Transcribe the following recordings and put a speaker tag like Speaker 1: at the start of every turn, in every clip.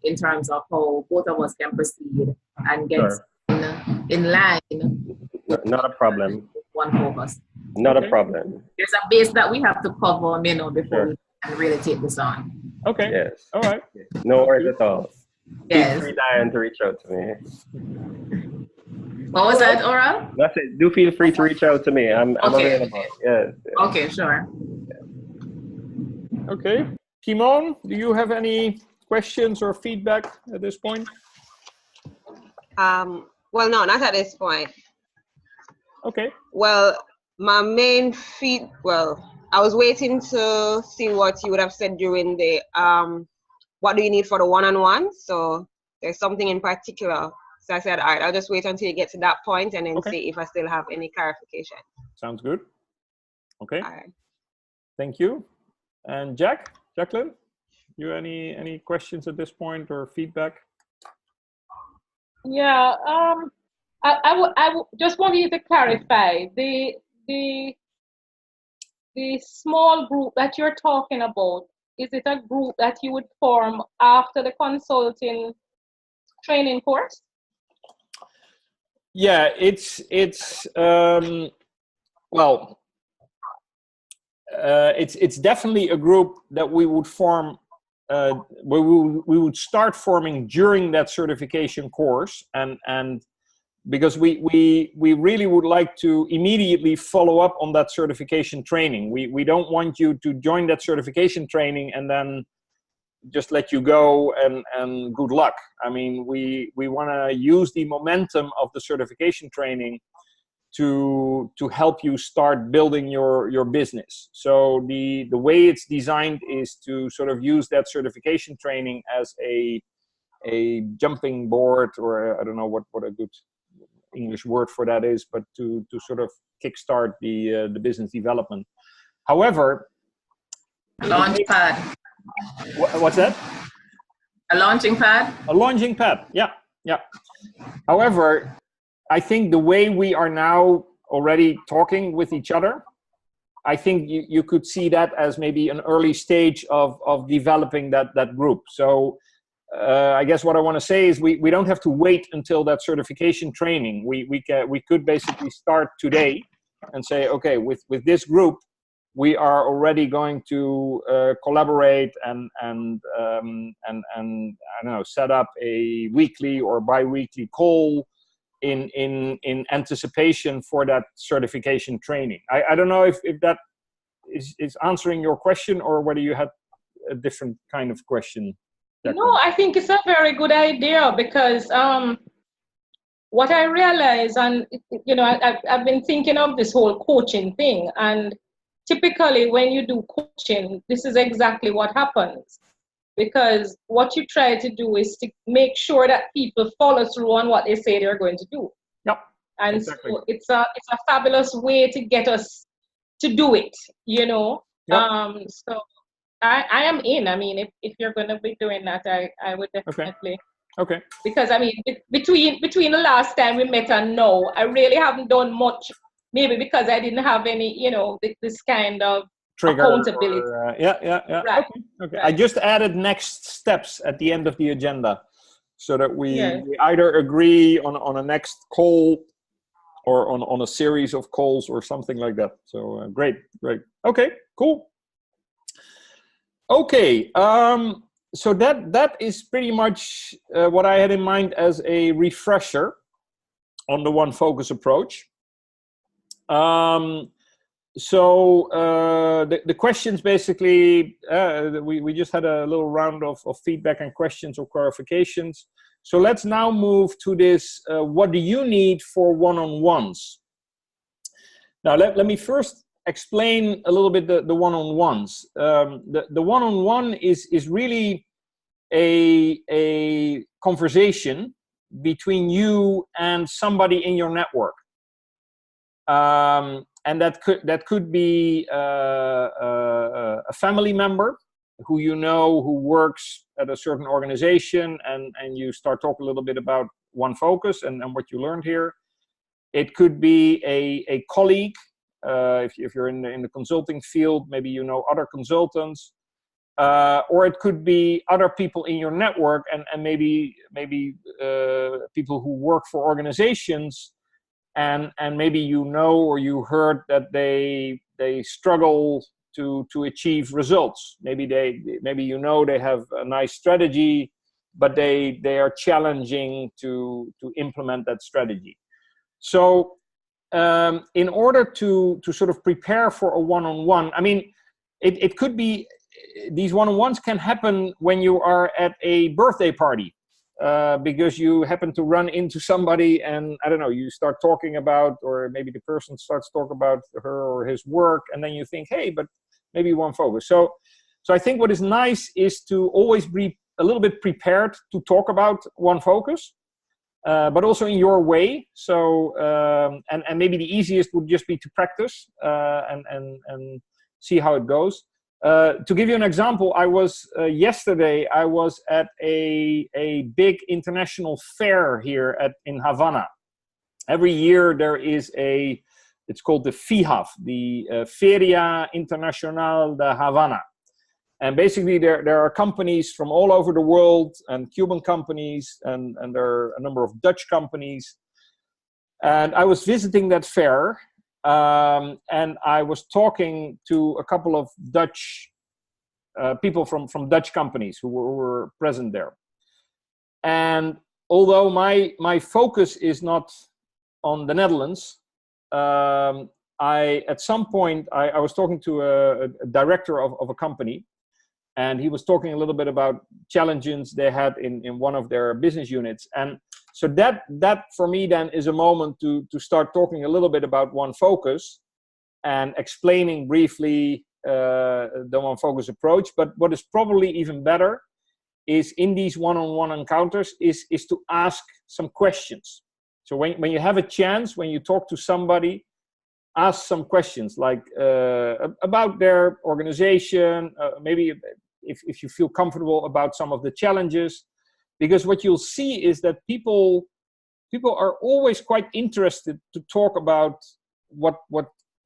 Speaker 1: in terms of how both of us can proceed and get
Speaker 2: Sure.
Speaker 1: in line.
Speaker 2: Not a problem.
Speaker 1: 1FOCUS.
Speaker 2: Not a problem.
Speaker 1: There's a base that we have to cover, before
Speaker 2: Sure.
Speaker 1: we can really take this on.
Speaker 3: Okay.
Speaker 2: Yes.
Speaker 3: All right.
Speaker 2: No worries at all.
Speaker 1: Yes.
Speaker 2: Feel free, Diane, to reach out to me.
Speaker 1: What was that, Aura?
Speaker 2: That's it. Do feel free to reach out to me. I'm
Speaker 1: Okay.
Speaker 2: available. Yes.
Speaker 1: Okay, sure.
Speaker 3: Okay. Kimon, do you have any questions or feedback at this point?
Speaker 4: Well, no, not at this point.
Speaker 3: Okay.
Speaker 4: Well, my main I was waiting to see what you would have said during the what do you need for the one-on-one? So there's something in particular. So I said, all right, I'll just wait until you get to that point and then see if I still have any clarification.
Speaker 3: Sounds good. Okay.
Speaker 4: All right.
Speaker 3: Thank you. And Jacqueline, you any questions at this point or feedback?
Speaker 5: Yeah, I just want you to clarify the small group that you're talking about. Is it a group that you would form after the consulting training course?
Speaker 3: Yeah, it's definitely a group that we would form, where we would start forming during that certification course, and because we really would like to immediately follow up on that certification training. We don't want you to join that certification training and then just let you go and good luck. I mean, we want to use the momentum of the certification training to help you start building your business. So the way it's designed is to sort of use that certification training as a jumping board, or I don't know what a good English word for that is, but to sort of kickstart the business development. However,
Speaker 1: Launch pad.
Speaker 3: What's that?
Speaker 1: A launching pad?
Speaker 3: A launching pad, yeah. However, I think the way we are now already talking with each other, I think you could see that as maybe an early stage of developing that group. So I guess what I want to say is we don't have to wait until that certification training. We could basically start today and say, okay, with this group, we are already going to collaborate and I don't know, set up a weekly or bi-weekly call in anticipation for that certification training. I don't know if that is answering your question, or whether you had a different kind of question.
Speaker 5: No, I think it's a very good idea, because what I realize, and I've been thinking of this whole coaching thing, and typically when you do coaching, this is exactly what happens, because what you try to do is to make sure that people follow through on what they say they're going to do.
Speaker 3: Yep.
Speaker 5: And
Speaker 3: exactly.
Speaker 5: So it's a fabulous way to get us to do it, Yep. So I am in. I mean, if you're going to be doing that, I would definitely.
Speaker 3: Okay.
Speaker 5: Because I mean, between the last time we met and now, I really haven't done much. Maybe because I didn't have any, this kind of
Speaker 3: trigger
Speaker 5: accountability.
Speaker 3: Yeah.
Speaker 5: Right.
Speaker 3: Okay.
Speaker 5: Right.
Speaker 3: I just added next steps at the end of the agenda, so that we either agree on a next call or on a series of calls or something like that. So great. Okay, cool. Okay, so that is pretty much what I had in mind as a refresher on the 1FOCUS approach. So the questions basically, we just had a little round of feedback and questions or clarifications. So let's now move to this, what do you need for one-on-ones? Now let me first explain a little bit the one-on-ones. The one-on-one is really a conversation between you and somebody in your network. And that could be a family member who who works at a certain organization, and you start talking a little bit about 1FOCUS and what you learned here. It could be a colleague, if you're in the consulting field, maybe other consultants. or it could be other people in your network, and maybe people who work for organizations, and maybe you know or you heard that they struggle to achieve results. Maybe you know they have a nice strategy, but they are challenging to implement that strategy. So in order to sort of prepare for a one-on-one, I mean, it could be, these one-on-ones can happen when you are at a birthday party, because you happen to run into somebody and, I don't know, you start talking about, or maybe the person starts talking about her or his work, and then you think, hey, but maybe one focus. So I think what is nice is to always be a little bit prepared to talk about one focus, but also in your way. So, and maybe the easiest would just be to practice and see how it goes. To give you an example, I was yesterday. I was at a big international fair here in Havana. Every year there is it's called the FIHAV, the Feria Internacional de Havana, and basically there are companies from all over the world, and Cuban companies, and there are a number of Dutch companies. And I was visiting that fair. And I was talking to a couple of Dutch people from Dutch companies who were present there. And although my focus is not on the Netherlands, at some point I was talking to a director of a company, and he was talking a little bit about challenges they had in one of their business units. And so that for me then is a moment to start talking a little bit about one focus and explaining briefly the one focus approach. But what is probably even better is in these one-on-one encounters is to ask some questions. So when you have a chance, when you talk to somebody, ask some questions like about their organization, maybe if you feel comfortable about some of the challenges. Because what you'll see is that people are always quite interested to talk about what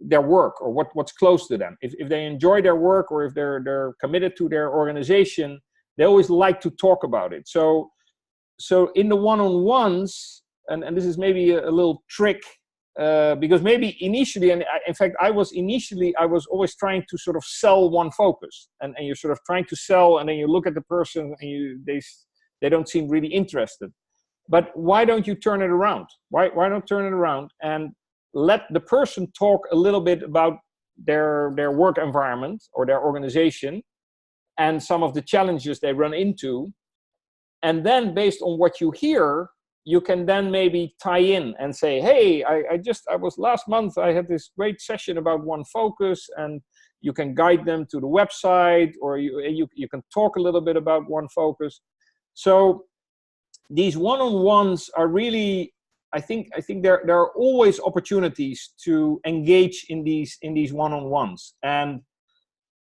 Speaker 3: their work or what's close to them. If they enjoy their work, or if they're committed to their organization, they always like to talk about it. So in the one-on-ones, and this is maybe a little trick, because maybe initially, and in fact I was always trying to sort of sell one focus, and you're sort of trying to sell, and then you look at the person and they don't seem really interested. But why don't you turn it around? Why not turn it around and let the person talk a little bit about their work environment or their organization and some of the challenges they run into, and then based on what you hear, you can then maybe tie in and say, hey, I was last month, I had this great session about one focus, and you can guide them to the website, or you can talk a little bit about one focus. So these one-on-ones are really, I think there are always opportunities to engage in these one-on-ones. And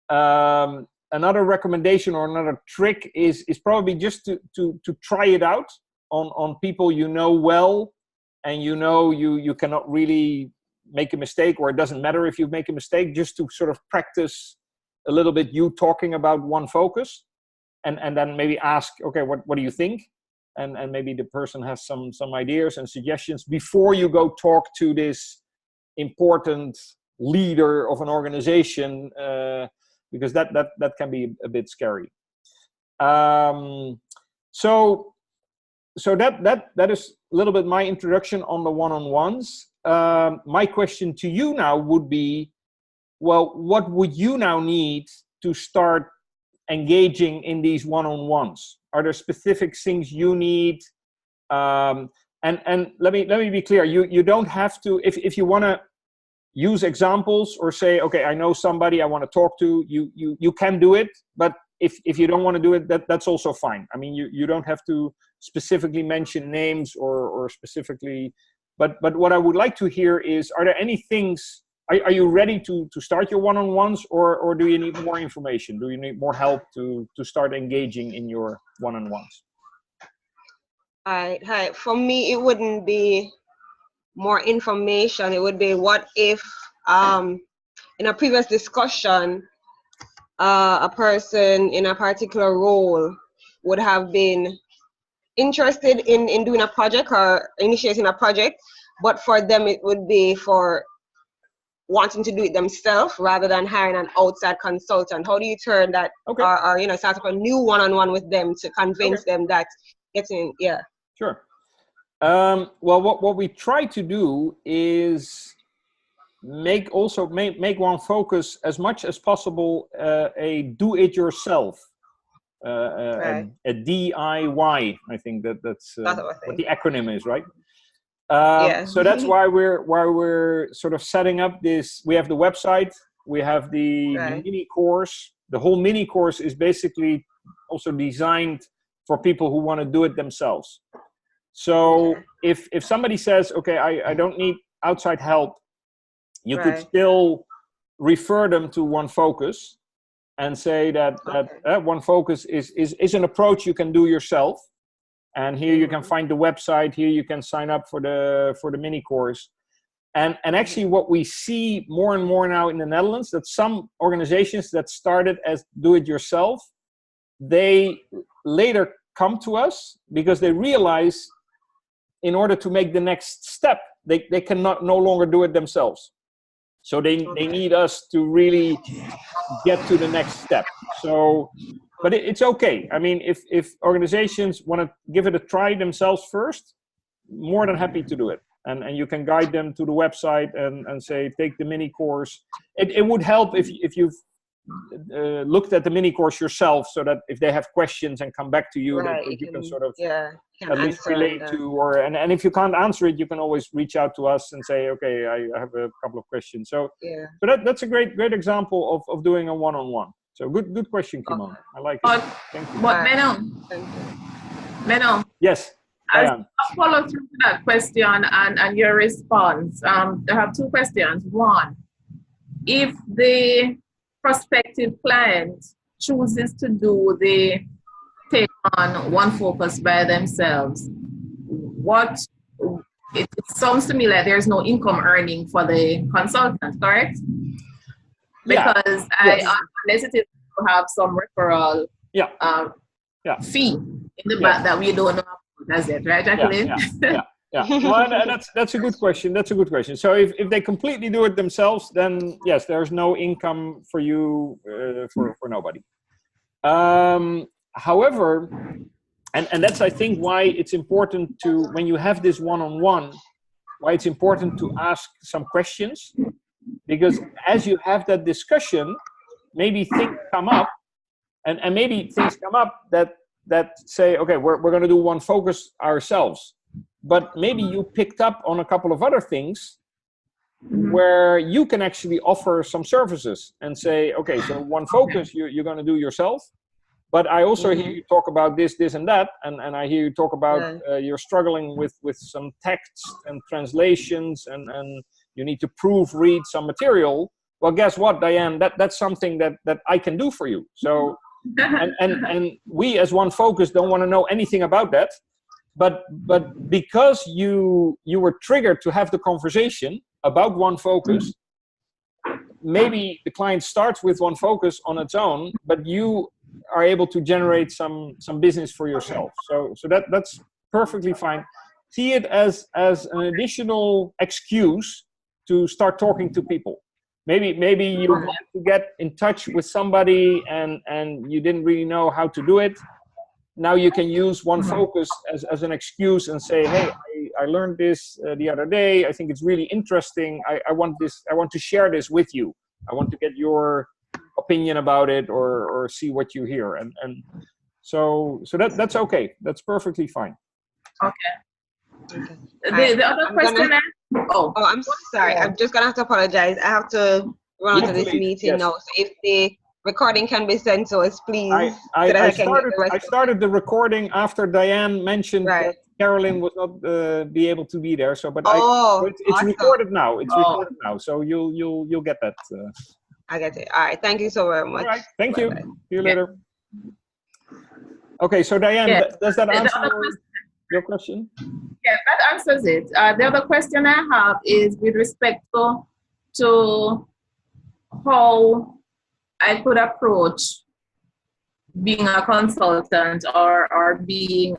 Speaker 3: another recommendation or another trick is probably just to try it out on people you know well, and you cannot really make a mistake, or it doesn't matter if you make a mistake, just to sort of practice a little bit you talking about one focus, and then maybe ask, okay, what do you think? And maybe the person has some ideas and suggestions before you go talk to this important leader of an organization, because that can be a bit scary. So that is a little bit my introduction on the one-on-ones. My question to you now would be, well, what would you now need to start engaging in these one-on-ones? Are there specific things you need? And let me be clear. You don't have to, if you want to use examples or say, okay, I know somebody I want to talk to, you can do it. But if you don't want to do it, that's also fine. I mean, you don't have to specifically mention names or specifically. But what I would like to hear is, are there any things? Are you ready to start your one-on-ones, or do you need more information? Do you need more help to start engaging in your one-on-ones?
Speaker 4: Hi. For me, it wouldn't be more information. It would be, what if in a previous discussion, a person in a particular role would have been interested in doing a project or initiating a project, but for them it would be for wanting to do it themselves rather than hiring an outside consultant. How do you turn that, or you know, start up a new one-on-one with them to convince them that getting,
Speaker 3: Sure. Well, what we try to do is make 1FOCUS as much as possible a do-it-yourself, a DIY. I think that's what the acronym is, right? So that's why we're sort of setting up this. We have the website, we have the mini course. The whole mini course is basically also designed for people who want to do it themselves. So if somebody says, okay, I don't need outside help, you could still refer them to 1FOCUS and say that 1FOCUS is an approach you can do yourself. And here you can find the website. Here you can sign up for the mini course. And actually, what we see more and more now in the Netherlands, that some organizations that started as do-it-yourself, they later come to us because they realize, in order to make the next step, they cannot no longer do it themselves. So they need us to really get to the next step. So. But it's okay. I mean, if organizations want to give it a try themselves first, more than happy to do it. And you can guide them to the website and say, take the mini course. It would help if you've looked at the mini course yourself, so that if they have questions and come back to you, that you can sort of at least relate to. And if you can't answer it, you can always reach out to us and say, okay, I have a couple of questions. So that's a great example of doing a one-on-one. So good question, Kimon. I like it. Thank you.
Speaker 1: But Menno.
Speaker 3: Yes.
Speaker 1: As a follow through to that question and your response, I have two questions. One, if the prospective client chooses to do the take on 1FOCUS by themselves, it sounds to me like there's no income earning for the consultant, correct? Because unless it is to have some referral fee in the back that we don't know about, that's it, right, Jacqueline?
Speaker 3: Well, that's a good question. That's a good question. So if they completely do it themselves, then yes, there's no income for you, for nobody. However, and that's, I think, why it's important to, when you have this one-on-one, why it's important to ask some questions. Because as you have that discussion, maybe things come up, and maybe things come up that say, okay, we're going to do 1FOCUS ourselves. But maybe you picked up on a couple of other things where you can actually offer some services and say, okay, so 1FOCUS you're going to do yourself. But I also hear you talk about this, and that, and I hear you talk about you're struggling with some text and translations, and you need to proofread some material. Well, guess what, Diane? That's something that I can do for you. So, and we as 1FOCUS don't want to know anything about that, but because you were triggered to have the conversation about 1FOCUS, maybe the client starts with 1FOCUS on its own, but you are able to generate some business for yourself. So that's perfectly fine. See it as an additional excuse to start talking to people. Maybe you want to get in touch with somebody and you didn't really know how to do it. Now you can use 1FOCUS as an excuse and say, hey, I learned this the other day. I think it's really interesting. I want to share this with you. I want to get your opinion about it or see what you hear. And so that's okay. That's perfectly fine.
Speaker 1: Okay. The other question
Speaker 4: I'm sorry. I'm just gonna have to apologize. I have to run to this meeting now. So if the recording can be sent to us, please.
Speaker 3: I started the recording after Diane mentioned that Carolyn was not be able to be there. So, but it's awesome. Recorded now. It's recorded now. So you'll get that.
Speaker 4: I get it. All right. Thank you so very much.
Speaker 3: All right. Thank you. See you later. Okay. So Diane, does that answer your question?
Speaker 1: Yeah, that answers it. The other question I have is with respect to how I could approach being a consultant or being